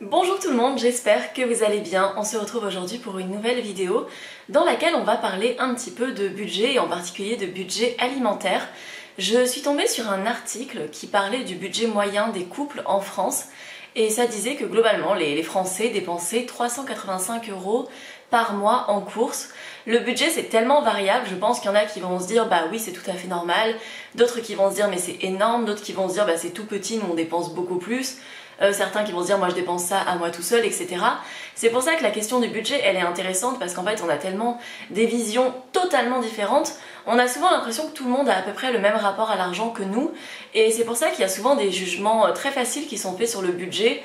Bonjour tout le monde, j'espère que vous allez bien. On se retrouve aujourd'hui pour une nouvelle vidéo dans laquelle on va parler un petit peu de budget et en particulier de budget alimentaire. Je suis tombée sur un article qui parlait du budget moyen des couples en France et ça disait que globalement les Français dépensaient 385 € par mois en courses. Le budget c'est tellement variable, je pense qu'il y en a qui vont se dire bah oui c'est tout à fait normal, d'autres qui vont se dire mais c'est énorme, d'autres qui vont se dire bah c'est tout petit, nous on dépense beaucoup plus. Certains qui vont se dire moi je dépense ça à moi tout seul, etc. C'est pour ça que la question du budget elle est intéressante parce qu'en fait on a tellement des visions totalement différentes. On a souvent l'impression que tout le monde a à peu près le même rapport à l'argent que nous et c'est pour ça qu'il y a souvent des jugements très faciles qui sont faits sur le budget.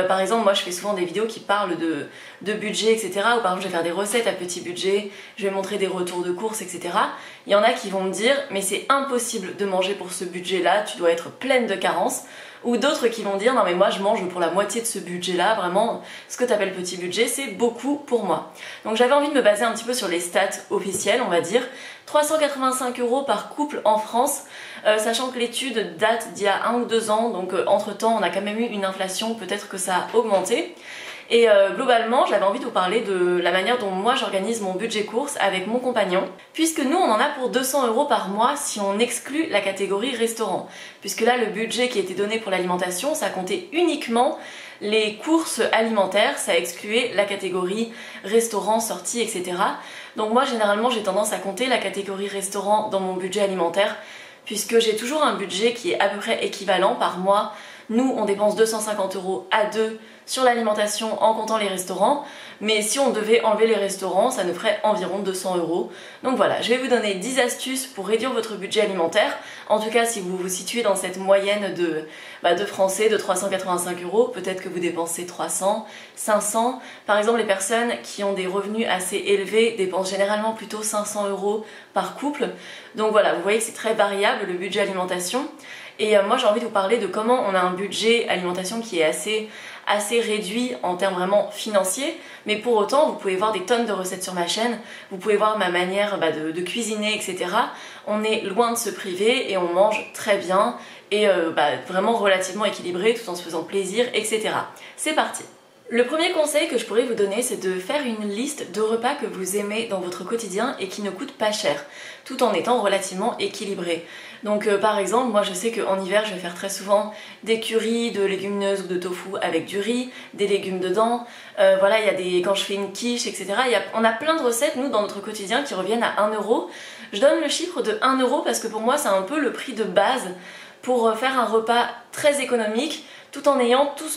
Par exemple, moi je fais souvent des vidéos qui parlent de budget, etc. Ou par exemple je vais faire des recettes à petit budget, je vais montrer des retours de courses, etc. Il y en a qui vont me dire mais c'est impossible de manger pour ce budget-là, tu dois être pleine de carences. Ou d'autres qui vont dire non mais moi je mange pour la moitié de ce budget là, vraiment ce que tu appelles petit budget c'est beaucoup pour moi. Donc j'avais envie de me baser un petit peu sur les stats officielles on va dire. 385 € par couple en France, sachant que l'étude date d'il y a 1 ou 2 ans, donc entre temps on a quand même eu une inflation, peut-être que ça a augmenté. Et globalement, j'avais envie de vous parler de la manière dont moi j'organise mon budget course avec mon compagnon, puisque nous on en a pour 200 € par mois si on exclut la catégorie restaurant. Puisque là, le budget qui a été donné pour l'alimentation, ça comptait uniquement les courses alimentaires, ça excluait la catégorie restaurant, sortie, etc. Donc moi généralement j'ai tendance à compter la catégorie restaurant dans mon budget alimentaire, puisque j'ai toujours un budget qui est à peu près équivalent par mois. Nous, on dépense 250 € à deux sur l'alimentation en comptant les restaurants, mais si on devait enlever les restaurants, ça nous ferait environ 200 €. Donc voilà, je vais vous donner 10 astuces pour réduire votre budget alimentaire. En tout cas, si vous vous situez dans cette moyenne de Français de 385 €, peut-être que vous dépensez 300, 500. Par exemple, les personnes qui ont des revenus assez élevés dépensent généralement plutôt 500 € par couple. Donc voilà, vous voyez que c'est très variable le budget alimentation. Et moi j'ai envie de vous parler de comment on a un budget alimentation qui est assez réduit en termes vraiment financiers, mais pour autant vous pouvez voir des tonnes de recettes sur ma chaîne, vous pouvez voir ma manière de cuisiner, etc. On est loin de se priver et on mange très bien et vraiment relativement équilibré tout en se faisant plaisir, etc. C'est parti! Le premier conseil que je pourrais vous donner, c'est de faire une liste de repas que vous aimez dans votre quotidien et qui ne coûtent pas cher, tout en étant relativement équilibré. Donc par exemple, moi je sais qu'en hiver, je vais faire très souvent des currys de légumineuses ou de tofu avec du riz, des légumes dedans. Voilà, quand je fais une quiche, etc. On a plein de recettes, nous, dans notre quotidien qui reviennent à 1 €. Je donne le chiffre de 1 € parce que pour moi, c'est un peu le prix de base pour faire un repas très économique, tout en ayant tout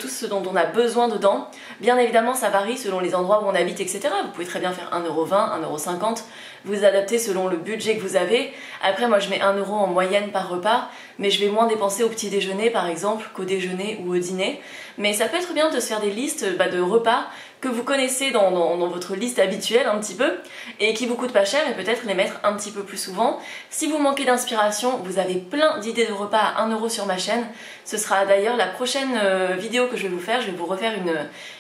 ce dont on a besoin dedans. Bien évidemment, ça varie selon les endroits où on habite, etc. Vous pouvez très bien faire 1,20 €, 1,50 €, vous adaptez selon le budget que vous avez. Après, moi, je mets 1 € en moyenne par repas, mais je vais moins dépenser au petit déjeuner, par exemple, qu'au déjeuner ou au dîner. Mais ça peut être bien de se faire des listes de repas que vous connaissez dans votre liste habituelle un petit peu et qui vous coûtent pas cher et peut-être les mettre un petit peu plus souvent. Si vous manquez d'inspiration, vous avez plein d'idées de repas à 1 € sur ma chaîne. Ce sera d'ailleurs la prochaine vidéo que je vais vous faire. Je vais vous refaire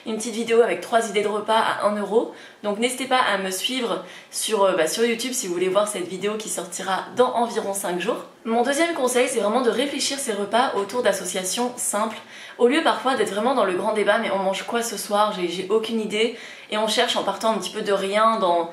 une petite vidéo avec 3 idées de repas à 1 €. Donc n'hésitez pas à me suivre sur YouTube si vous voulez voir cette vidéo qui sortira dans environ 5 jours. Mon deuxième conseil, c'est vraiment de réfléchir ces repas autour d'associations simples. Au lieu parfois d'être vraiment dans le grand débat, mais on mange quoi ce soir? J'ai aucune idée. Et on cherche en partant un petit peu de rien dans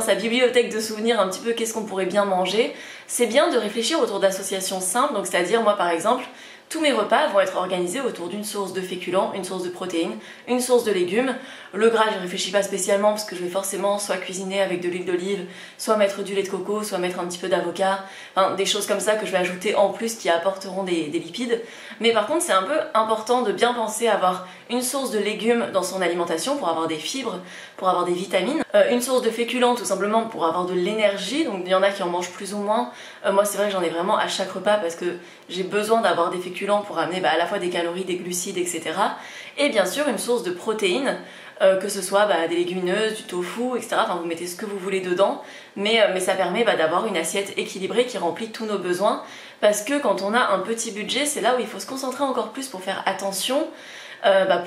sa bibliothèque de souvenirs un petit peu qu'est-ce qu'on pourrait bien manger. C'est bien de réfléchir autour d'associations simples, donc c'est-à-dire moi par exemple, tous mes repas vont être organisés autour d'une source de féculents, une source de protéines, une source de légumes. Le gras, je réfléchis pas spécialement parce que je vais forcément soit cuisiner avec de l'huile d'olive, soit mettre du lait de coco, soit mettre un petit peu d'avocat, enfin, des choses comme ça que je vais ajouter en plus qui apporteront des lipides. Mais par contre, c'est un peu important de bien penser à avoir une source de légumes dans son alimentation pour avoir des fibres, pour avoir des vitamines, une source de féculents tout simplement pour avoir de l'énergie, donc il y en a qui en mangent plus ou moins. Moi c'est vrai que j'en ai vraiment à chaque repas parce que j'ai besoin d'avoir des féculents pour amener à la fois des calories, des glucides, etc. Et bien sûr une source de protéines, que ce soit des légumineuses, du tofu, etc. Enfin vous mettez ce que vous voulez dedans, mais ça permet d'avoir une assiette équilibrée qui remplit tous nos besoins, parce que quand on a un petit budget, c'est là où il faut se concentrer encore plus pour faire attention,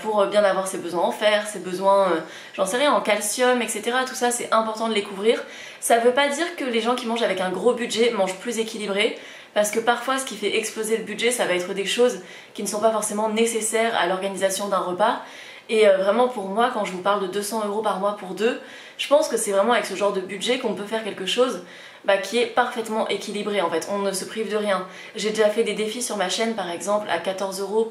pour bien avoir ses besoins en fer, ses besoins, j'en sais rien, en calcium, etc. Tout ça c'est important de les couvrir. Ça veut pas dire que les gens qui mangent avec un gros budget mangent plus équilibré, parce que parfois ce qui fait exploser le budget, ça va être des choses qui ne sont pas forcément nécessaires à l'organisation d'un repas. Et vraiment pour moi, quand je vous parle de 200 € par mois pour deux, je pense que c'est vraiment avec ce genre de budget qu'on peut faire quelque chose qui est parfaitement équilibré en fait, on ne se prive de rien. J'ai déjà fait des défis sur ma chaîne par exemple à 14 €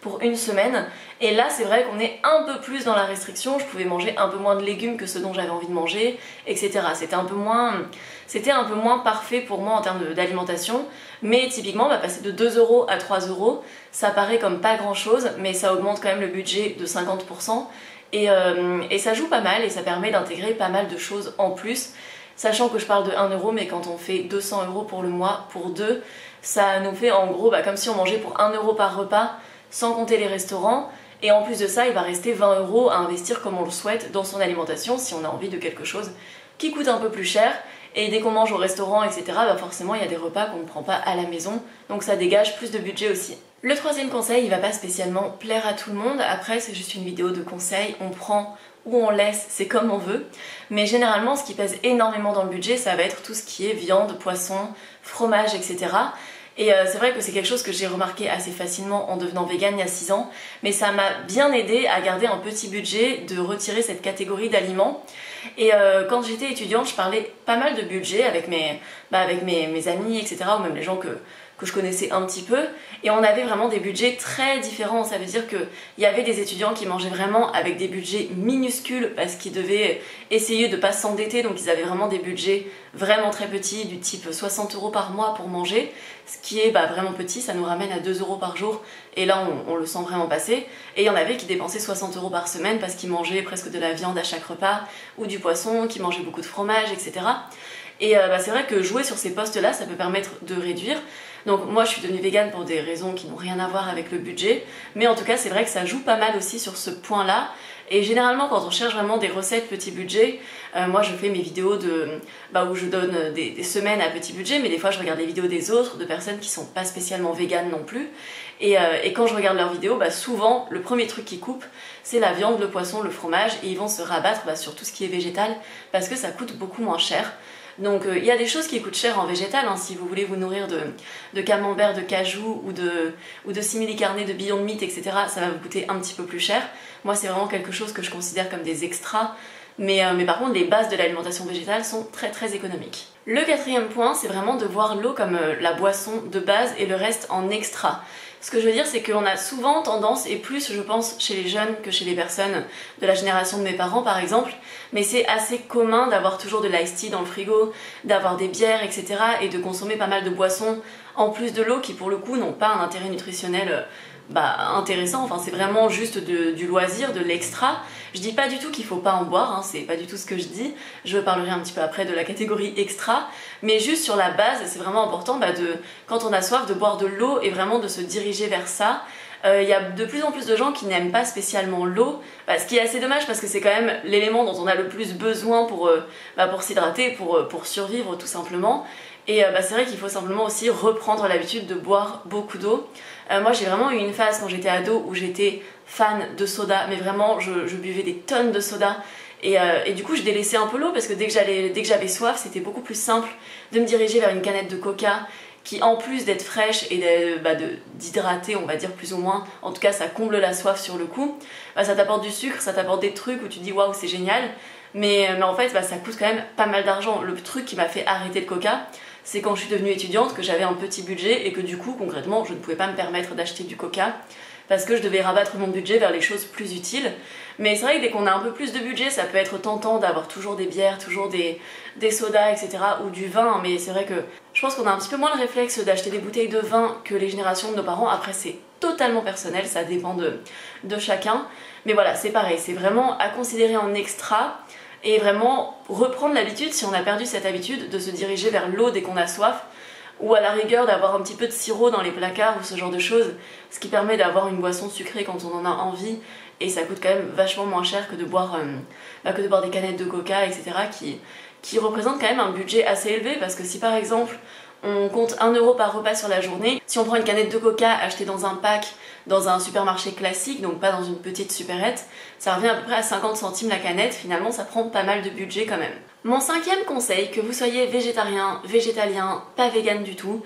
pour une semaine, et là c'est vrai qu'on est un peu plus dans la restriction, je pouvais manger un peu moins de légumes que ce dont j'avais envie de manger, etc. C'était un peu moins parfait pour moi en termes d'alimentation, mais typiquement passer de 2 € à 3 €, ça paraît comme pas grand chose, mais ça augmente quand même le budget de 50%, et ça joue pas mal et ça permet d'intégrer pas mal de choses en plus. Sachant que je parle de 1 €, mais quand on fait 200 € pour le mois, pour deux, ça nous fait en gros comme si on mangeait pour 1 € par repas, sans compter les restaurants. Et en plus de ça, il va rester 20 € à investir comme on le souhaite dans son alimentation, si on a envie de quelque chose qui coûte un peu plus cher. Et dès qu'on mange au restaurant, etc., forcément il y a des repas qu'on ne prend pas à la maison, donc ça dégage plus de budget aussi. Le troisième conseil, il va pas spécialement plaire à tout le monde, après c'est juste une vidéo de conseils, on prend ou on laisse, c'est comme on veut. Mais généralement, ce qui pèse énormément dans le budget, ça va être tout ce qui est viande, poisson, fromage, etc. Et c'est vrai que c'est quelque chose que j'ai remarqué assez facilement en devenant végane il y a 6 ans, mais ça m'a bien aidé à garder un petit budget, de retirer cette catégorie d'aliments. Et quand j'étais étudiante, je parlais pas mal de budget avec mes amis, etc., ou même les gens que je connaissais un petit peu, et on avait vraiment des budgets très différents. Ça veut dire qu'il y avait des étudiants qui mangeaient vraiment avec des budgets minuscules parce qu'ils devaient essayer de ne pas s'endetter, donc ils avaient vraiment des budgets vraiment très petits, du type 60 € par mois pour manger, ce qui est vraiment petit, ça nous ramène à 2 € par jour, et là on le sent vraiment passer. Et il y en avait qui dépensaient 60 € par semaine parce qu'ils mangeaient presque de la viande à chaque repas, ou du poisson, qui mangeaient beaucoup de fromage, etc. Et c'est vrai que jouer sur ces postes-là, ça peut permettre de réduire. Donc moi je suis devenue végane pour des raisons qui n'ont rien à voir avec le budget, mais en tout cas c'est vrai que ça joue pas mal aussi sur ce point-là. Et généralement quand on cherche vraiment des recettes petit budget, moi je fais mes vidéos où je donne des semaines à petit budget, mais des fois je regarde les vidéos des autres, de personnes qui sont pas spécialement véganes non plus. Et quand je regarde leurs vidéos, souvent le premier truc qu'ils coupent c'est la viande, le poisson, le fromage, et ils vont se rabattre sur tout ce qui est végétal parce que ça coûte beaucoup moins cher. Donc il y a des choses qui coûtent cher en végétal, hein, si vous voulez vous nourrir de camembert, de cajou ou de simili-carné, de Beyond Meat, etc. ça va vous coûter un petit peu plus cher. Moi c'est vraiment quelque chose que je considère comme des extras, mais par contre les bases de l'alimentation végétale sont très très économiques. Le quatrième point, c'est vraiment de voir l'eau comme la boisson de base et le reste en extra. Ce que je veux dire, c'est qu'on a souvent tendance, et plus je pense chez les jeunes que chez les personnes de la génération de mes parents par exemple, mais c'est assez commun d'avoir toujours de l'ice tea dans le frigo, d'avoir des bières, etc. et de consommer pas mal de boissons en plus de l'eau qui pour le coup n'ont pas un intérêt nutritionnel intéressant, enfin c'est vraiment juste du loisir, de l'extra. Je dis pas du tout qu'il faut pas en boire, hein, c'est pas du tout ce que je dis, je parlerai un petit peu après de la catégorie extra, mais juste sur la base, c'est vraiment important quand on a soif de boire de l'eau et vraiment de se diriger vers ça. Il y a de plus en plus de gens qui n'aiment pas spécialement l'eau, ce qui est assez dommage parce que c'est quand même l'élément dont on a le plus besoin pour s'hydrater, pour survivre tout simplement. Et c'est vrai qu'il faut simplement aussi reprendre l'habitude de boire beaucoup d'eau. Moi j'ai vraiment eu une phase quand j'étais ado où j'étais fan de soda, mais vraiment je buvais des tonnes de soda. Et du coup je délaissais un peu l'eau parce que dès que j'avais soif, c'était beaucoup plus simple de me diriger vers une canette de coca qui en plus d'être fraîche et d'hydrater on va dire plus ou moins, en tout cas ça comble la soif sur le coup, ça t'apporte du sucre, ça t'apporte des trucs où tu te dis waouh c'est génial, mais en fait ça coûte quand même pas mal d'argent. Le truc qui m'a fait arrêter le coca, c'est quand je suis devenue étudiante que j'avais un petit budget et que du coup concrètement je ne pouvais pas me permettre d'acheter du coca parce que je devais rabattre mon budget vers les choses plus utiles. Mais c'est vrai que dès qu'on a un peu plus de budget, ça peut être tentant d'avoir toujours des bières, toujours des sodas, etc. ou du vin, mais c'est vrai que je pense qu'on a un petit peu moins le réflexe d'acheter des bouteilles de vin que les générations de nos parents. Après c'est totalement personnel, ça dépend de chacun. Mais voilà, c'est pareil, c'est vraiment à considérer en extra et vraiment reprendre l'habitude, si on a perdu cette habitude, de se diriger vers l'eau dès qu'on a soif, ou à la rigueur d'avoir un petit peu de sirop dans les placards ou ce genre de choses, ce qui permet d'avoir une boisson sucrée quand on en a envie, et ça coûte quand même vachement moins cher que de boire des canettes de coca, etc. qui représentent quand même un budget assez élevé, parce que si par exemple on compte 1 € par repas sur la journée, si on prend une canette de coca achetée dans un pack dans un supermarché classique, donc pas dans une petite supérette, ça revient à peu près à 50 centimes la canette, finalement ça prend pas mal de budget quand même. Mon cinquième conseil, que vous soyez végétarien, végétalien, pas vegan du tout,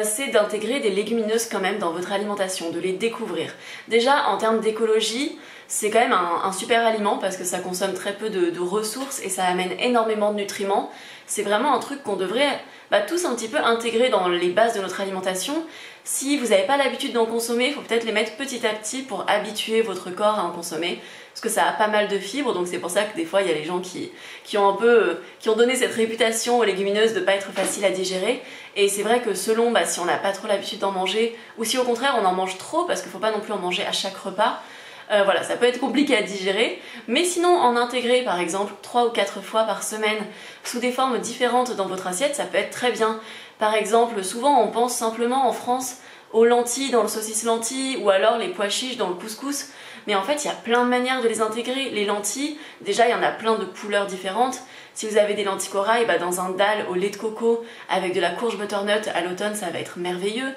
c'est d'intégrer des légumineuses quand même dans votre alimentation, de les découvrir. Déjà en termes d'écologie, c'est quand même un super aliment parce que ça consomme très peu de ressources et ça amène énormément de nutriments. C'est vraiment un truc qu'on devrait tous un petit peu intégrer dans les bases de notre alimentation. Si vous n'avez pas l'habitude d'en consommer, il faut peut-être les mettre petit à petit pour habituer votre corps à en consommer. Parce que ça a pas mal de fibres, donc c'est pour ça que des fois il y a les gens qui ont donné cette réputation aux légumineuses de pas être faciles à digérer. Et c'est vrai que selon si on n'a pas trop l'habitude d'en manger, ou si au contraire on en mange trop, parce qu'il faut pas non plus en manger à chaque repas, voilà, ça peut être compliqué à digérer, mais sinon en intégrer par exemple 3 ou 4 fois par semaine sous des formes différentes dans votre assiette, ça peut être très bien. Par exemple, souvent on pense simplement en France aux lentilles dans le saucisse lentilles ou alors les pois chiches dans le couscous, mais en fait il y a plein de manières de les intégrer. Les lentilles, déjà il y en a plein de couleurs différentes. Si vous avez des lentilles corail, dans un dalle au lait de coco avec de la courge butternut à l'automne, ça va être merveilleux.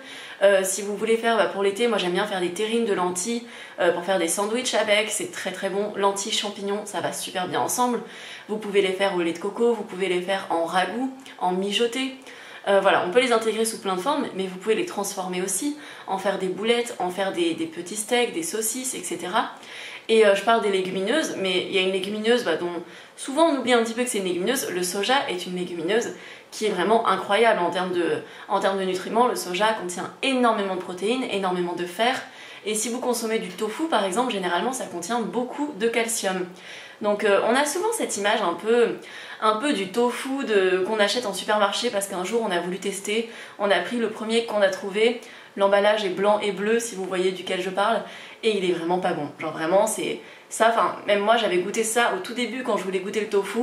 Si vous voulez faire pour l'été, moi j'aime bien faire des terrines de lentilles pour faire des sandwichs avec, c'est très très bon. Lentilles, champignons, ça va super bien ensemble. Vous pouvez les faire au lait de coco, vous pouvez les faire en ragoût, en mijoté. Voilà, on peut les intégrer sous plein de formes, mais vous pouvez les transformer aussi, en faire des boulettes, en faire des petits steaks, des saucisses, etc. Et je parle des légumineuses, mais il y a une légumineuse dont souvent on oublie un petit peu que c'est une légumineuse. Le soja est une légumineuse qui est vraiment incroyable en termes de nutriments. Le soja contient énormément de protéines, énormément de fer. Et si vous consommez du tofu par exemple, généralement ça contient beaucoup de calcium. Donc on a souvent cette image un peu du tofu qu'on achète en supermarché parce qu'un jour on a voulu tester, on a pris le premier qu'on a trouvé, l'emballage est blanc et bleu si vous voyez duquel je parle, et il est vraiment pas bon. Genre vraiment c'est ça, même moi j'avais goûté ça au tout début quand je voulais goûter le tofu,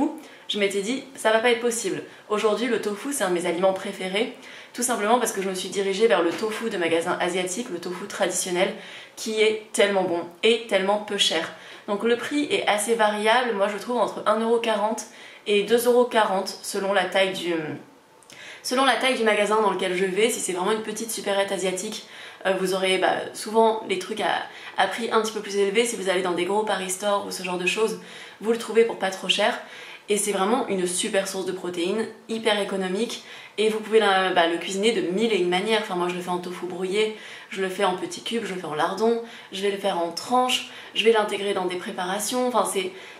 je m'étais dit ça va pas être possible. Aujourd'hui le tofu c'est un de mes aliments préférés, tout simplement parce que je me suis dirigée vers le tofu de magasin asiatique, le tofu traditionnel, qui est tellement bon et tellement peu cher. Donc le prix est assez variable, moi je trouve entre 1,40€ et 2,40€ selon la taille du magasin dans lequel je vais. Si c'est vraiment une petite supérette asiatique, vous aurez souvent les trucs à prix un petit peu plus élevé. Si vous allez dans des gros Paris Store ou ce genre de choses, vous le trouvez pour pas trop cher. Et c'est vraiment une super source de protéines, hyper économique, et vous pouvez le cuisiner de mille et une manières. Enfin moi je le fais en tofu brouillé, je le fais en petits cubes, je le fais en lardons, je vais le faire en tranches, je vais l'intégrer dans des préparations, enfin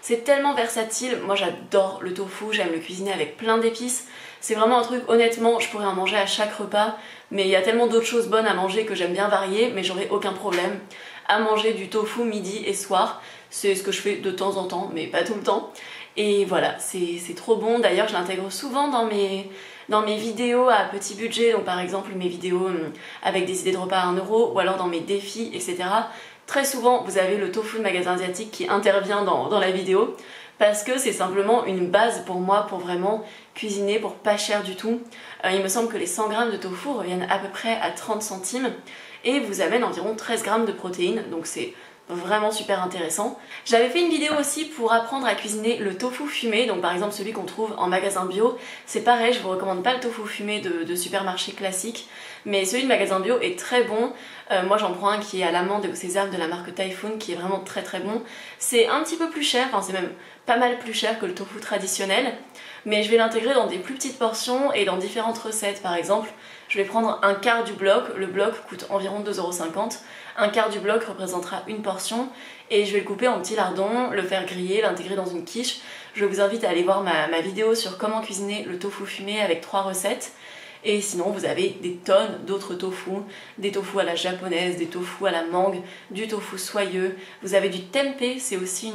c'est tellement versatile. Moi j'adore le tofu, j'aime le cuisiner avec plein d'épices. C'est vraiment un truc, honnêtement, je pourrais en manger à chaque repas, mais il y a tellement d'autres choses bonnes à manger que j'aime bien varier, mais j'aurais aucun problème à manger du tofu midi et soir. C'est ce que je fais de temps en temps, mais pas tout le temps. Et voilà, c'est trop bon. D'ailleurs, je l'intègre souvent dans mes vidéos à petit budget, donc par exemple mes vidéos avec des idées de repas à 1€, ou alors dans mes défis, etc. Très souvent, vous avez le tofu de magasin asiatique qui intervient dans la vidéo, parce que c'est simplement une base pour moi pour vraiment cuisiner pour pas cher du tout. Il me semble que les 100 g de tofu reviennent à peu près à 30 centimes et vous amènent environ 13 g de protéines, donc c'est vraiment super intéressant. J'avais fait une vidéo aussi pour apprendre à cuisiner le tofu fumé, donc par exemple celui qu'on trouve en magasin bio. C'est pareil, je vous recommande pas le tofu fumé de supermarché classique, mais celui de magasin bio est très bon. Moi j'en prends un qui est à l'amande et au sésame de la marque Typhoon, qui est vraiment très très bon. C'est un petit peu plus cher, enfin c'est même pas mal plus cher que le tofu traditionnel, mais je vais l'intégrer dans des plus petites portions et dans différentes recettes. Par exemple, je vais prendre un quart du bloc, le bloc coûte environ 2,50€, un quart du bloc représentera une portion, et je vais le couper en petits lardons, le faire griller, l'intégrer dans une quiche. Je vous invite à aller voir ma vidéo sur comment cuisiner le tofu fumé avec 3 recettes. Et sinon vous avez des tonnes d'autres tofu, des tofu à la japonaise, des tofu à la mangue, du tofu soyeux, vous avez du tempeh, c'est aussi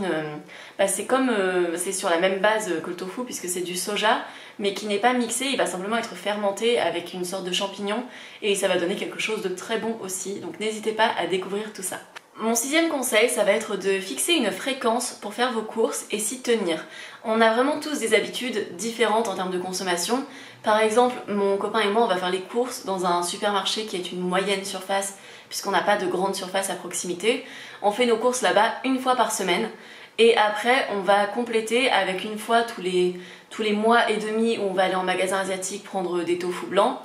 c'est sur la même base que le tofu puisque c'est du soja, mais qui n'est pas mixé, il va simplement être fermenté avec une sorte de champignon et ça va donner quelque chose de très bon aussi, donc n'hésitez pas à découvrir tout ça. Mon 6e conseil, ça va être de fixer une fréquence pour faire vos courses et s'y tenir. On a vraiment tous des habitudes différentes en termes de consommation. Par exemple, mon copain et moi, on va faire les courses dans un supermarché qui est une moyenne surface, puisqu'on n'a pas de grande surface à proximité. On fait nos courses là-bas une fois par semaine. Et après, on va compléter avec une fois tous les mois et demi où on va aller en magasin asiatique prendre des tofu blancs.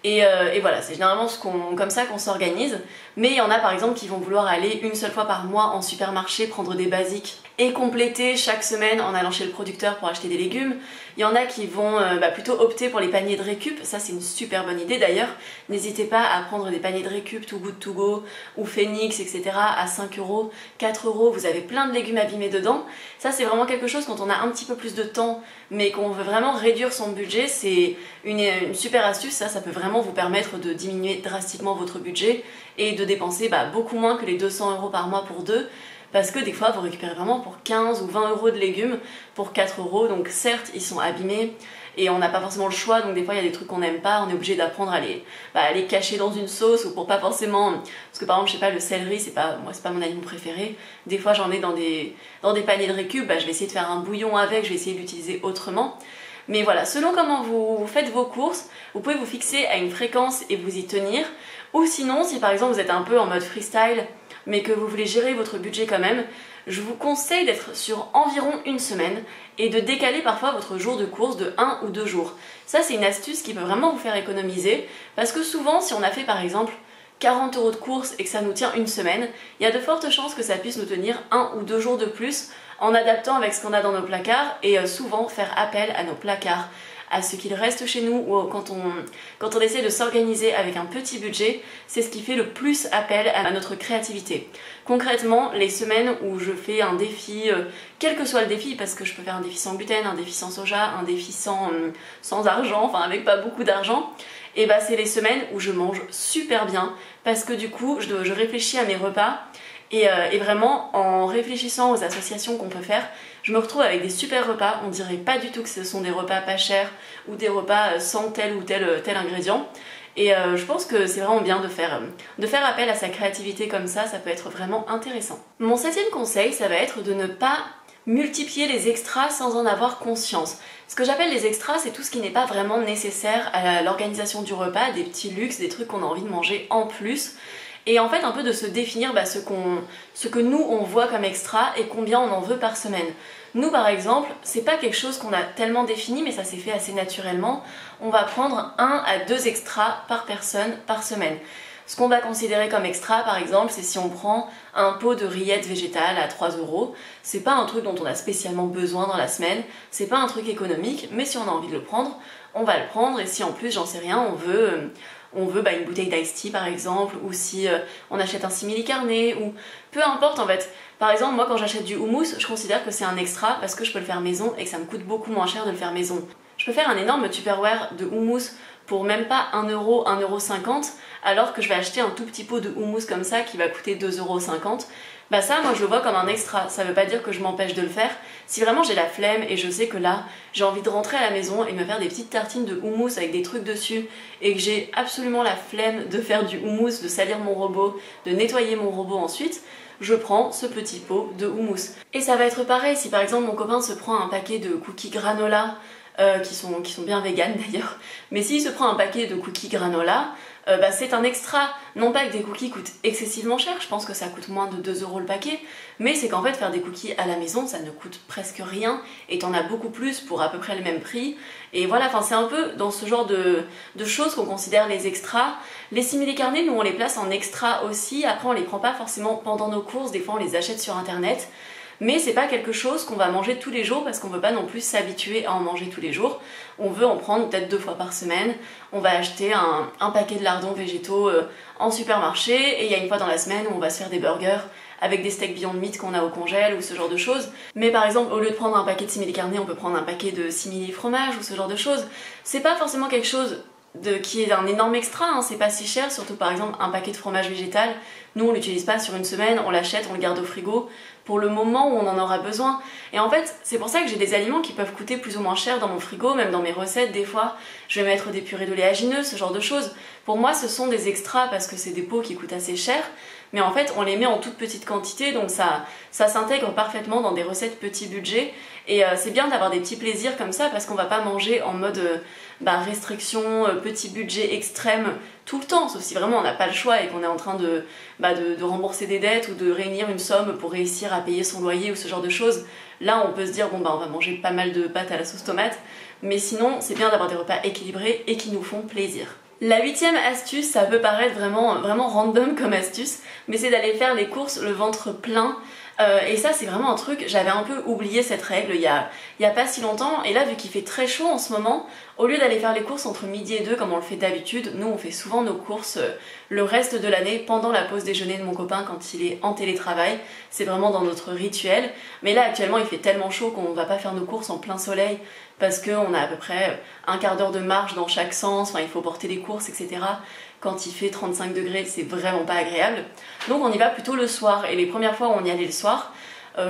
Et voilà, c'est généralement comme ça qu'on s'organise. Mais il y en a par exemple qui vont vouloir aller une seule fois par mois en supermarché prendre des basiques. et compléter chaque semaine en allant chez le producteur pour acheter des légumes. Il y en a qui vont plutôt opter pour les paniers de récup, ça c'est une super bonne idée d'ailleurs. N'hésitez pas à prendre des paniers de récup, Too Good To Go ou Phoenix, etc. à 5 €, 4 €, vous avez plein de légumes abîmés dedans. Ça c'est vraiment quelque chose quand on a un petit peu plus de temps mais qu'on veut vraiment réduire son budget, c'est une super astuce, ça peut vraiment vous permettre de diminuer drastiquement votre budget et de dépenser beaucoup moins que les 200 € par mois pour deux. Parce que des fois vous récupérez vraiment pour 15 ou 20 € de légumes pour 4 €, donc certes ils sont abîmés et on n'a pas forcément le choix, donc des fois il y a des trucs qu'on n'aime pas, on est obligé d'apprendre à les cacher dans une sauce ou pour pas forcément, parce que par exemple je sais pas, le céleri c'est pas mon aliment préféré, des fois j'en ai dans des paniers de récup, je vais essayer de faire un bouillon avec, je vais essayer de l'utiliser autrement. Mais voilà, selon comment vous faites vos courses, vous pouvez vous fixer à une fréquence et vous y tenir, ou sinon si par exemple vous êtes un peu en mode freestyle mais que vous voulez gérer votre budget quand même, je vous conseille d'être sur environ une semaine et de décaler parfois votre jour de course de 1 ou 2 jours. Ça c'est une astuce qui peut vraiment vous faire économiser parce que souvent si on a fait par exemple 40 € de course et que ça nous tient une semaine, il y a de fortes chances que ça puisse nous tenir 1 ou 2 jours de plus en adaptant avec ce qu'on a dans nos placards et souvent faire appel à nos placards, à ce qu'il reste chez nous ou quand on essaie de s'organiser avec un petit budget, c'est ce qui fait le plus appel à notre créativité. Concrètement, les semaines où je fais un défi, quel que soit le défi, parce que je peux faire un défi sans gluten, un défi sans soja, un défi sans argent, enfin avec pas beaucoup d'argent, et c'est les semaines où je mange super bien parce que du coup je réfléchis à mes repas et vraiment en réfléchissant aux associations qu'on peut faire, je me retrouve avec des super repas. On dirait pas du tout que ce sont des repas pas chers ou des repas sans tel ou tel ingrédient. Et je pense que c'est vraiment bien de faire appel à sa créativité comme ça peut être vraiment intéressant. Mon 7e conseil, ça va être de ne pas multiplier les extras sans en avoir conscience. Ce que j'appelle les extras, c'est tout ce qui n'est pas vraiment nécessaire à l'organisation du repas, des petits luxes, des trucs qu'on a envie de manger en plus. Et en fait un peu de se définir ce que nous on voit comme extra et combien on en veut par semaine. Nous par exemple, c'est pas quelque chose qu'on a tellement défini mais ça s'est fait assez naturellement. On va prendre 1 à 2 extras par personne par semaine. Ce qu'on va considérer comme extra par exemple, c'est si on prend un pot de rillettes végétales à 3 €. C'est pas un truc dont on a spécialement besoin dans la semaine, c'est pas un truc économique, mais si on a envie de le prendre, on va le prendre et si en plus, j'en sais rien, on veut une bouteille d'ice tea par exemple, ou si on achète un simili-carné, ou peu importe en fait. Par exemple, moi quand j'achète du houmous, je considère que c'est un extra parce que je peux le faire maison et que ça me coûte beaucoup moins cher de le faire maison. Je peux faire un énorme Tupperware de houmous pour même pas 1 €, 1,50 €, alors que je vais acheter un tout petit pot de houmous comme ça qui va coûter 2,50 €. Ça, moi je le vois comme un extra, ça veut pas dire que je m'empêche de le faire. Si vraiment j'ai la flemme et je sais que là, j'ai envie de rentrer à la maison et me faire des petites tartines de houmous avec des trucs dessus et que j'ai absolument la flemme de faire du houmous, de salir mon robot, de nettoyer mon robot ensuite, je prends ce petit pot de houmous. Et ça va être pareil, si par exemple mon copain se prend un paquet de cookies granola, qui sont bien véganes d'ailleurs, mais s'il se prend un paquet de cookies granola, c'est un extra. Non pas que des cookies coûtent excessivement cher, je pense que ça coûte moins de 2 € le paquet, mais c'est qu'en fait faire des cookies à la maison ça ne coûte presque rien et t'en as beaucoup plus pour à peu près le même prix. Et voilà, c'est un peu dans ce genre de choses qu'on considère les extras. Les simili-carnés, nous on les place en extra aussi, après on les prend pas forcément pendant nos courses, des fois on les achète sur internet. Mais c'est pas quelque chose qu'on va manger tous les jours parce qu'on veut pas non plus s'habituer à en manger tous les jours. On veut en prendre peut-être 2 fois par semaine. On va acheter un paquet de lardons végétaux en supermarché et il y a une fois dans la semaine où on va se faire des burgers avec des steaks Beyond Meat qu'on a au congèle ou ce genre de choses. Mais par exemple, au lieu de prendre un paquet de simili-carné, on peut prendre un paquet de simili-fromage ou ce genre de choses. C'est pas forcément quelque chose qui est un énorme extra, hein, c'est pas si cher, surtout par exemple un paquet de fromage végétal, nous on l'utilise pas sur une semaine, on l'achète, on le garde au frigo pour le moment où on en aura besoin. Et en fait, c'est pour ça que j'ai des aliments qui peuvent coûter plus ou moins cher dans mon frigo, même dans mes recettes des fois, je vais mettre des purées d'oléagineux, ce genre de choses. Pour moi ce sont des extras parce que c'est des pots qui coûtent assez cher, mais en fait on les met en toute petite quantité, donc ça s'intègre parfaitement dans des recettes petit budget, et c'est bien d'avoir des petits plaisirs comme ça parce qu'on va pas manger en mode restriction, petit budget extrême tout le temps, sauf si vraiment on n'a pas le choix et qu'on est en train de rembourser des dettes ou de réunir une somme pour réussir à payer son loyer ou ce genre de choses. Là on peut se dire bon on va manger pas mal de pâtes à la sauce tomate, mais sinon c'est bien d'avoir des repas équilibrés et qui nous font plaisir. La 8e astuce, ça peut paraître vraiment random comme astuce, mais c'est d'aller faire les courses le ventre plein. Et ça c'est vraiment un truc, j'avais un peu oublié cette règle il y a pas si longtemps, et là vu qu'il fait très chaud en ce moment, au lieu d'aller faire les courses entre midi et 2 comme on le fait d'habitude, nous on fait souvent nos courses le reste de l'année pendant la pause déjeuner de mon copain quand il est en télétravail, c'est vraiment dans notre rituel. Mais là actuellement il fait tellement chaud qu'on va pas faire nos courses en plein soleil parce qu'on a à peu près un quart d'heure de marche dans chaque sens, enfin il faut porter les courses etc. Quand il fait 35 degrés, c'est vraiment pas agréable. Donc on y va plutôt le soir. Et les premières fois où on y allait le soir,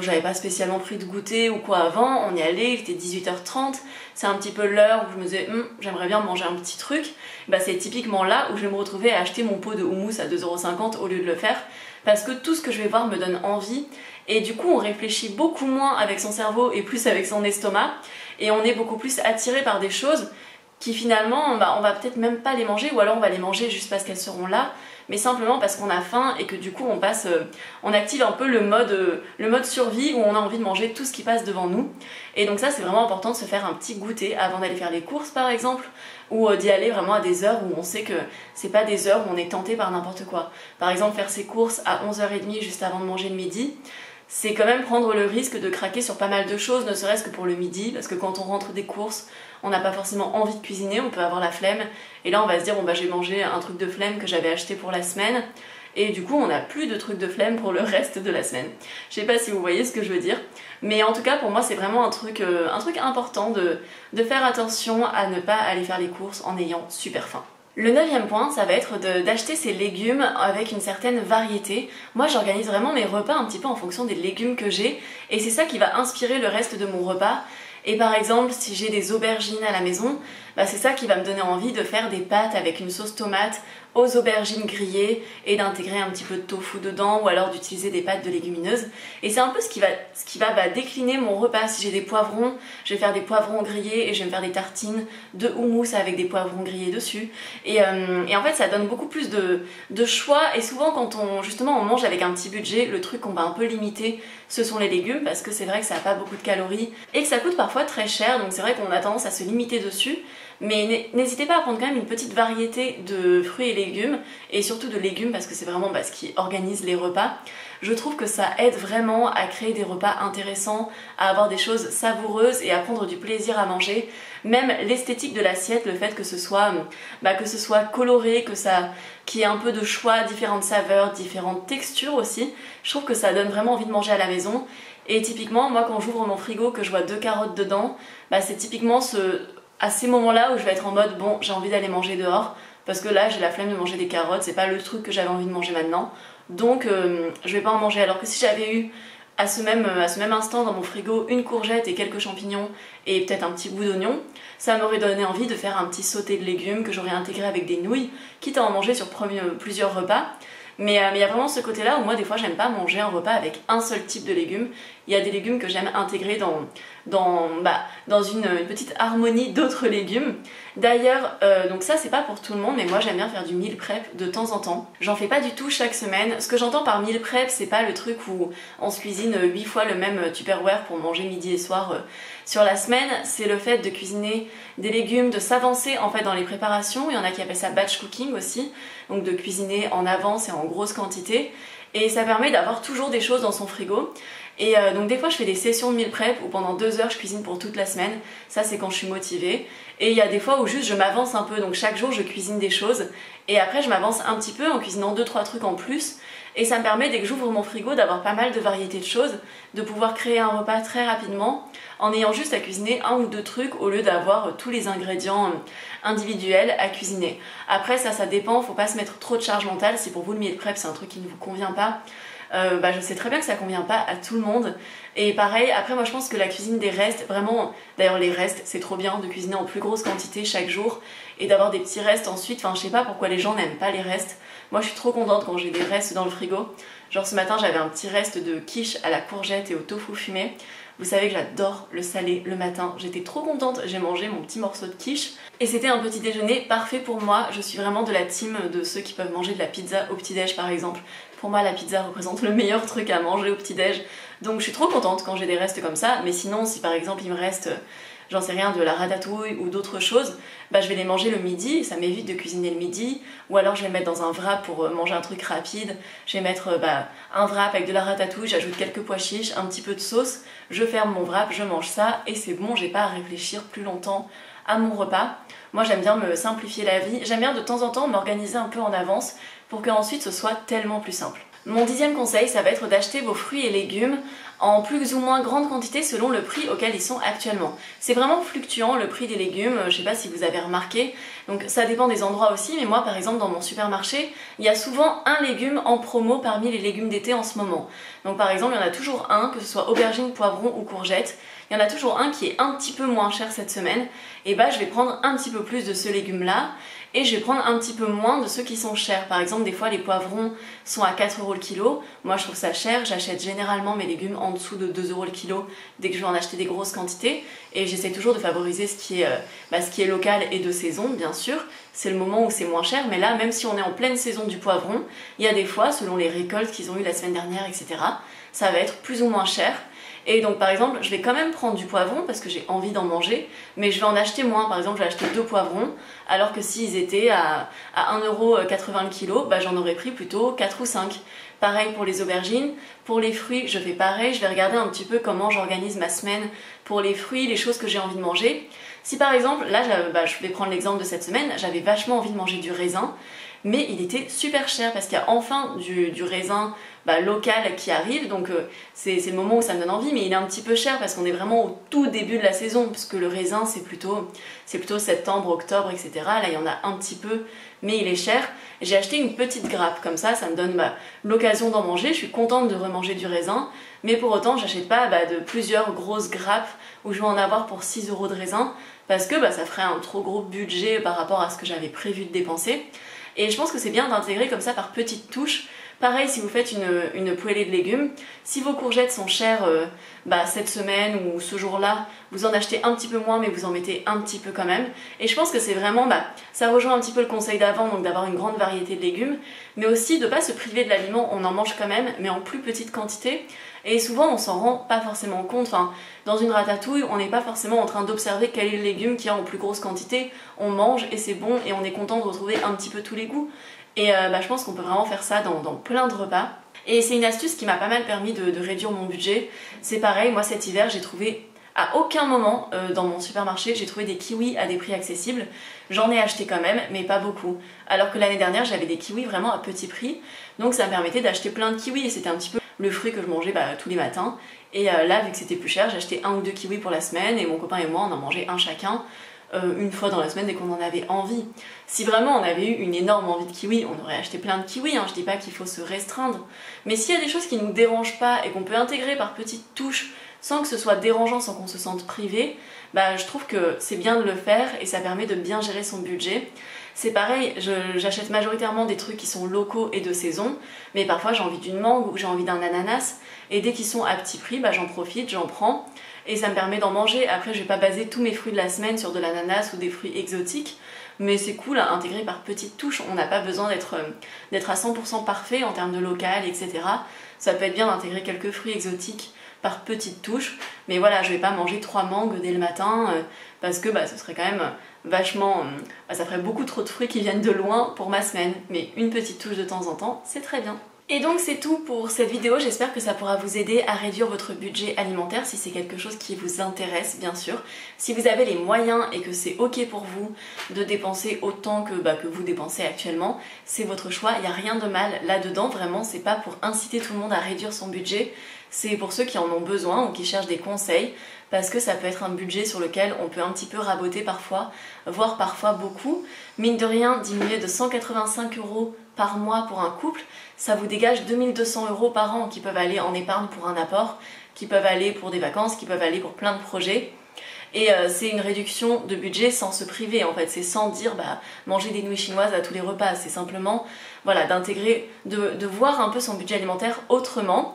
j'avais pas spécialement pris de goûter ou quoi avant, on y allait, il était 18h30, c'est un petit peu l'heure où je me disais j'aimerais bien manger un petit truc. Bah, c'est typiquement là où je vais me retrouver à acheter mon pot de houmous à 2,50 € au lieu de le faire, parce que tout ce que je vais voir me donne envie. Et du coup on réfléchit beaucoup moins avec son cerveau et plus avec son estomac, et on est beaucoup plus attiré par des choses qui finalement, on va peut-être même pas les manger, ou alors on va les manger juste parce qu'elles seront là, mais simplement parce qu'on a faim et que du coup on active un peu le mode survie où on a envie de manger tout ce qui passe devant nous. Et donc ça c'est vraiment important de se faire un petit goûter avant d'aller faire les courses par exemple, ou d'y aller vraiment à des heures où on sait que c'est pas des heures où on est tenté par n'importe quoi. Par exemple faire ses courses à 11h30 juste avant de manger le midi, c'est quand même prendre le risque de craquer sur pas mal de choses, ne serait-ce que pour le midi, parce que quand on rentre des courses, on n'a pas forcément envie de cuisiner, on peut avoir la flemme, et là on va se dire bon bah j'ai mangé un truc de flemme que j'avais acheté pour la semaine, et du coup on n'a plus de trucs de flemme pour le reste de la semaine. Je sais pas si vous voyez ce que je veux dire, mais en tout cas pour moi c'est vraiment un truc important de faire attention à ne pas aller faire les courses en ayant super faim. Le 9e point, ça va être d'acheter ses légumes avec une certaine variété. Moi j'organise vraiment mes repas un petit peu en fonction des légumes que j'ai, et c'est ça qui va inspirer le reste de mon repas. Et par exemple, si j'ai des aubergines à la maison, bah c'est ça qui va me donner envie de faire des pâtes avec une sauce tomate aux aubergines grillées et d'intégrer un petit peu de tofu dedans, ou alors d'utiliser des pâtes de légumineuses. Et c'est un peu ce qui va décliner mon repas. Si j'ai des poivrons, je vais faire des poivrons grillés et je vais me faire des tartines de houmous avec des poivrons grillés dessus. Et en fait ça donne beaucoup plus de choix, et souvent quand on mange avec un petit budget, le truc qu'on va un peu limiter ce sont les légumes, parce que c'est vrai que ça n'a pas beaucoup de calories et que ça coûte parfois très cher, donc c'est vrai qu'on a tendance à se limiter dessus. Mais n'hésitez pas à prendre quand même une petite variété de fruits et légumes, et surtout de légumes parce que c'est vraiment ce qui organise les repas. Je trouve que ça aide vraiment à créer des repas intéressants, à avoir des choses savoureuses et à prendre du plaisir à manger. Même l'esthétique de l'assiette, le fait que ce soit coloré, qu'il y ait un peu de choix, différentes saveurs, différentes textures aussi, je trouve que ça donne vraiment envie de manger à la maison. Et typiquement, moi quand j'ouvre mon frigo, que je vois 2 carottes dedans, c'est typiquement à ces moments-là où je vais être en mode bon, j'ai envie d'aller manger dehors, parce que là j'ai la flemme de manger des carottes, c'est pas le truc que j'avais envie de manger maintenant, donc je vais pas en manger. Alors que si j'avais eu à ce même instant dans mon frigo une courgette et quelques champignons et peut-être un petit bout d'oignon, ça m'aurait donné envie de faire un petit sauté de légumes que j'aurais intégré avec des nouilles, quitte à en manger sur plusieurs repas. Mais il y a vraiment ce côté-là où moi des fois j'aime pas manger un repas avec un seul type de légumes. Il y a des légumes que j'aime intégrer dans une petite harmonie d'autres légumes. D'ailleurs, donc ça c'est pas pour tout le monde, mais moi j'aime bien faire du meal prep de temps en temps. J'en fais pas du tout chaque semaine. Ce que j'entends par meal prep, c'est pas le truc où on se cuisine 8 fois le même Tupperware pour manger midi et soir sur la semaine. C'est le fait de cuisiner des légumes, de s'avancer en fait dans les préparations. Il y en a qui appellent ça batch cooking aussi, donc de cuisiner en avance et en grosse quantité. Et ça permet d'avoir toujours des choses dans son frigo. Et donc des fois je fais des sessions de meal prep où pendant 2 heures je cuisine pour toute la semaine. Ça c'est quand je suis motivée. Et il y a des fois où juste je m'avance un peu, donc chaque jour je cuisine des choses. Et après je m'avance un petit peu en cuisinant 2-3 trucs en plus. Et ça me permet, dès que j'ouvre mon frigo, d'avoir pas mal de variétés de choses, de pouvoir créer un repas très rapidement en ayant juste à cuisiner 1 ou 2 trucs au lieu d'avoir tous les ingrédients individuels à cuisiner. Après ça dépend, faut pas se mettre trop de charge mentale. Si pour vous le meal prep c'est un truc qui ne vous convient pas, je sais très bien que ça convient pas à tout le monde. Et pareil, après moi je pense que la cuisine des restes, vraiment, d'ailleurs les restes c'est trop bien de cuisiner en plus grosse quantité chaque jour et d'avoir des petits restes ensuite. Enfin je sais pas pourquoi les gens n'aiment pas les restes. Moi je suis trop contente quand j'ai des restes dans le frigo. Genre ce matin j'avais un petit reste de quiche à la courgette et au tofu fumé. Vous savez que j'adore le salé le matin, j'étais trop contente, j'ai mangé mon petit morceau de quiche et c'était un petit déjeuner parfait pour moi. Je suis vraiment de la team de ceux qui peuvent manger de la pizza au petit-déj par exemple. Pour moi la pizza représente le meilleur truc à manger au petit-déj, donc je suis trop contente quand j'ai des restes comme ça. Mais sinon si par exemple il me reste j'en sais rien, de la ratatouille ou d'autres choses, bah, je vais les manger le midi, ça m'évite de cuisiner le midi, ou alors je vais mettre dans un wrap pour manger un truc rapide, je vais mettre un wrap avec de la ratatouille, j'ajoute quelques pois chiches, un petit peu de sauce, je ferme mon wrap, je mange ça et c'est bon, j'ai pas à réfléchir plus longtemps à mon repas. Moi j'aime bien me simplifier la vie, j'aime bien de temps en temps m'organiser un peu en avance pour qu'ensuite ce soit tellement plus simple. Mon 10e conseil, ça va être d'acheter vos fruits et légumes en plus ou moins grande quantité selon le prix auquel ils sont actuellement. C'est vraiment fluctuant le prix des légumes, je sais pas si vous avez remarqué, donc ça dépend des endroits aussi, mais moi par exemple dans mon supermarché, il y a souvent un légume en promo parmi les légumes d'été en ce moment. Donc par exemple, il y en a toujours un, que ce soit aubergine, poivron ou courgette, il y en a toujours un qui est un petit peu moins cher cette semaine, et bah je vais prendre un petit peu plus de ce légume là, et je vais prendre un petit peu moins de ceux qui sont chers. Par exemple, des fois les poivrons sont à 4 € le kilo, moi je trouve ça cher, j'achète généralement mes légumes en dessous de 2 € le kilo dès que je vais en acheter des grosses quantités, et j'essaie toujours de favoriser ce qui est local et de saison, bien sûr, c'est le moment où c'est moins cher, mais là, même si on est en pleine saison du poivron, il y a des fois, selon les récoltes qu'ils ont eues la semaine dernière, etc., ça va être plus ou moins cher. Et donc par exemple, je vais quand même prendre du poivron parce que j'ai envie d'en manger, mais je vais en acheter moins. Par exemple, je vais acheter 2 poivrons, alors que s'ils étaient à 1,80 € le kilo, bah, j'en aurais pris plutôt 4 ou 5. Pareil pour les aubergines. Pour les fruits, je fais pareil, je vais regarder un petit peu comment j'organise ma semaine pour les fruits, les choses que j'ai envie de manger. Si par exemple, là je vais prendre l'exemple de cette semaine, j'avais vachement envie de manger du raisin, mais il était super cher parce qu'il y a enfin du raisin local qui arrive, donc c'est le moment où ça me donne envie, mais il est un petit peu cher parce qu'on est vraiment au tout début de la saison, parce que le raisin c'est plutôt septembre, octobre, etc. Là il y en a un petit peu, mais il est cher. J'ai acheté une petite grappe, comme ça me donne l'occasion d'en manger, je suis contente de remanger du raisin, mais pour autant j'achète pas de plusieurs grosses grappes où je vais en avoir pour 6 € de raisin, parce que ça ferait un trop gros budget par rapport à ce que j'avais prévu de dépenser. Et je pense que c'est bien d'intégrer comme ça par petites touches. Pareil si vous faites une poêlée de légumes, si vos courgettes sont chères cette semaine ou ce jour-là, vous en achetez un petit peu moins mais vous en mettez un petit peu quand même. Et je pense que c'est vraiment, ça rejoint un petit peu le conseil d'avant, donc d'avoir une grande variété de légumes, mais aussi de ne pas se priver de l'aliment, on en mange quand même, mais en plus petite quantité. Et souvent on s'en rend pas forcément compte, dans une ratatouille on n'est pas forcément en train d'observer quel est le légume qui a en plus grosse quantité, on mange et c'est bon et on est content de retrouver un petit peu tous les goûts. Et je pense qu'on peut vraiment faire ça dans plein de repas. Et c'est une astuce qui m'a pas mal permis de réduire mon budget. C'est pareil, moi cet hiver j'ai trouvé à aucun moment dans mon supermarché j'ai trouvé des kiwis à des prix accessibles. J'en ai acheté quand même, mais pas beaucoup. Alors que l'année dernière j'avais des kiwis vraiment à petit prix, donc ça me permettait d'acheter plein de kiwis et c'était un petit peu le fruit que je mangeais tous les matins. Et là, vu que c'était plus cher, j'ai acheté 1 ou 2 kiwis pour la semaine et mon copain et moi on en mangeait un chacun. Une fois dans la semaine dès qu'on en avait envie. Si vraiment on avait eu une énorme envie de kiwi, on aurait acheté plein de kiwis, je dis pas qu'il faut se restreindre. Mais s'il y a des choses qui nous dérangent pas et qu'on peut intégrer par petites touches sans que ce soit dérangeant, sans qu'on se sente privé, je trouve que c'est bien de le faire et ça permet de bien gérer son budget. C'est pareil, j'achète majoritairement des trucs qui sont locaux et de saison, mais parfois j'ai envie d'une mangue ou j'ai envie d'un ananas, et dès qu'ils sont à petit prix, j'en profite, j'en prends, et ça me permet d'en manger. Après je vais pas baser tous mes fruits de la semaine sur de l'ananas ou des fruits exotiques, mais c'est cool à intégrer par petites touches, on n'a pas besoin d'être à 100% parfait en termes de local, etc. Ça peut être bien d'intégrer quelques fruits exotiques par petites touches, mais voilà, je vais pas manger 3 mangues dès le matin, parce que ce serait quand même vachement... ça ferait beaucoup trop de fruits qui viennent de loin pour ma semaine, mais une petite touche de temps en temps, c'est très bien. Et donc c'est tout pour cette vidéo, j'espère que ça pourra vous aider à réduire votre budget alimentaire si c'est quelque chose qui vous intéresse bien sûr. Si vous avez les moyens et que c'est ok pour vous de dépenser autant que vous dépensez actuellement, c'est votre choix, il n'y a rien de mal là-dedans, vraiment c'est pas pour inciter tout le monde à réduire son budget, c'est pour ceux qui en ont besoin ou qui cherchent des conseils, parce que ça peut être un budget sur lequel on peut un petit peu raboter parfois, voire parfois beaucoup. Mine de rien, diminuer de 185 € par mois pour un couple, ça vous dégage 2200 € par an qui peuvent aller en épargne pour un apport, qui peuvent aller pour des vacances, qui peuvent aller pour plein de projets. Et c'est une réduction de budget sans se priver en fait, c'est sans dire manger des nouilles chinoises à tous les repas, c'est simplement d'intégrer, de voir un peu son budget alimentaire autrement.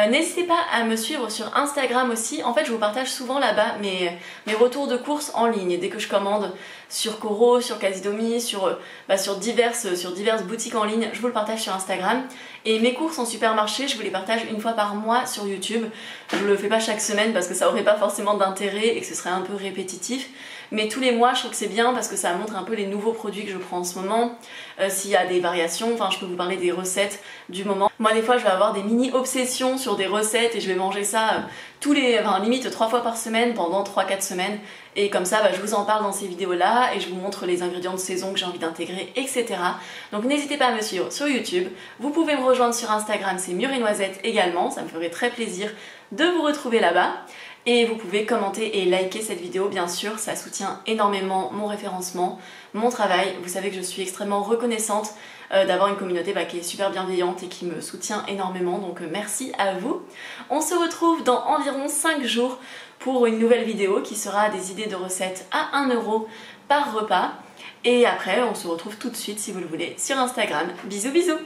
N'hésitez pas à me suivre sur Instagram aussi, en fait je vous partage souvent là-bas mes retours de courses en ligne. Dès que je commande sur Koro, sur Casidomi, sur diverses boutiques en ligne. Je vous le partage sur Instagram. Et mes courses en supermarché, je vous les partage une fois par mois sur YouTube. Je le fais pas chaque semaine parce que ça aurait pas forcément d'intérêt et que ce serait un peu répétitif. Mais tous les mois, je trouve que c'est bien parce que ça montre un peu les nouveaux produits que je prends en ce moment. S'il y a des variations, enfin je peux vous parler des recettes du moment. Moi des fois je vais avoir des mini obsessions sur des recettes et je vais manger ça limite 3 fois par semaine pendant 3-4 semaines. Et comme ça je vous en parle dans ces vidéos là et je vous montre les ingrédients de saison que j'ai envie d'intégrer, etc. Donc n'hésitez pas à me suivre sur YouTube. Vous pouvez me rejoindre sur Instagram, c'est Mûre et Noisette également, ça me ferait très plaisir de vous retrouver là-bas. Et vous pouvez commenter et liker cette vidéo bien sûr, ça soutient énormément mon référencement, mon travail. Vous savez que je suis extrêmement reconnaissante d'avoir une communauté qui est super bienveillante et qui me soutient énormément, donc merci à vous. On se retrouve dans environ 5 jours pour une nouvelle vidéo qui sera des idées de recettes à 1 € par repas. Et après on se retrouve tout de suite si vous le voulez sur Instagram. Bisous bisous.